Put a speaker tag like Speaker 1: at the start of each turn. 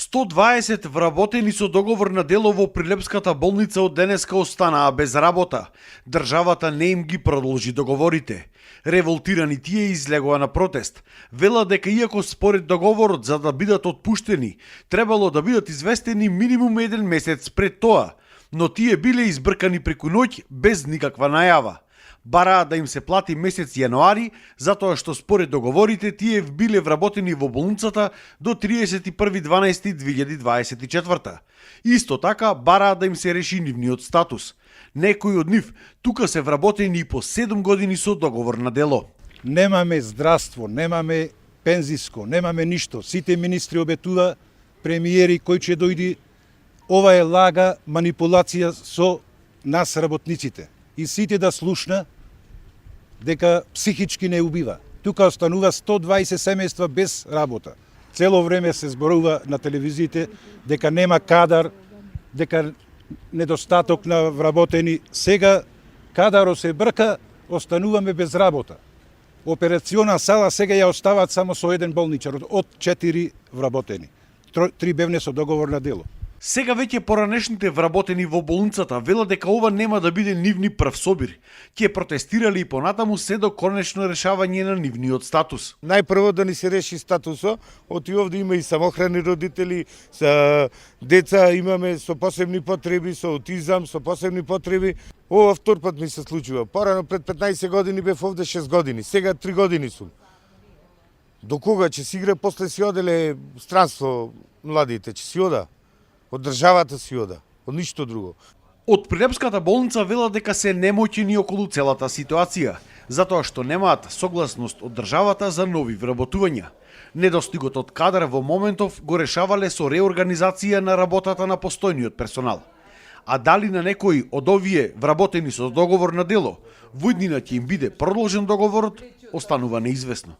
Speaker 1: 120 вработени со договор на дело во Прилепската болница од денеска останаа без работа. Државата не им ги продолжи договорите. Револтирани тие излегоа на протест. Велат дека иако според договорот за да бидат отпуштени, требало да бидат известени минимум 1 месец пред тоа, но тие биле избркани преку ноќ без никаква најава. Бараа да им се плати месец јануари, затоа што според договорите тие биле вработени во болницата до 31.12.2024. Исто така бараа да им се реши нивниот статус. Некои од нив тука се вработени и по 7 години со договор на дело.
Speaker 2: Немаме здравство, немаме пензиско, немаме ништо. Сите министри обетува, премиери кој ќе дојди. Ова е лага, манипулација со нас работниците. И сите да слушна дека психички не убива. Тука останува 120 семејства без работа. Цело време се зборува на телевизиите дека нема кадар, дека недостаток на вработени. Сега кадаро се брка, остануваме без работа. Операциона сала сега ја остават само со 1 болничар од 4 вработени. 3 бевне со договор на дело.
Speaker 1: Сега веќе поранешните вработени во болницата велат дека ова нема да биде нивни прв собир. Ќе протестирали и понатаму се до конечно решавање на нивниот статус.
Speaker 3: Најпрво да ни се реши статусо, оти овде има и самохрани родители, со деца имаме со посебни потреби, со аутизам, со посебни потреби. Ова втор пат ми се случува. Порано пред 15 години бев овде 6 години, сега 3 години сум. До кога ќе си игра, после си оделе странство младите, ќе си ода. Од државата си ода, од ништо друго.
Speaker 1: Од Прилепската болница велат дека се немоќени околу целата ситуација, затоа што немаат согласност од државата за нови вработувања. Недостигот од кадар во моментов го решавале со реорганизација на работата на постојниот персонал. А дали на некои од овие вработени со договор на дело, во иднина ќе им биде продолжен договорот, останува неизвестно.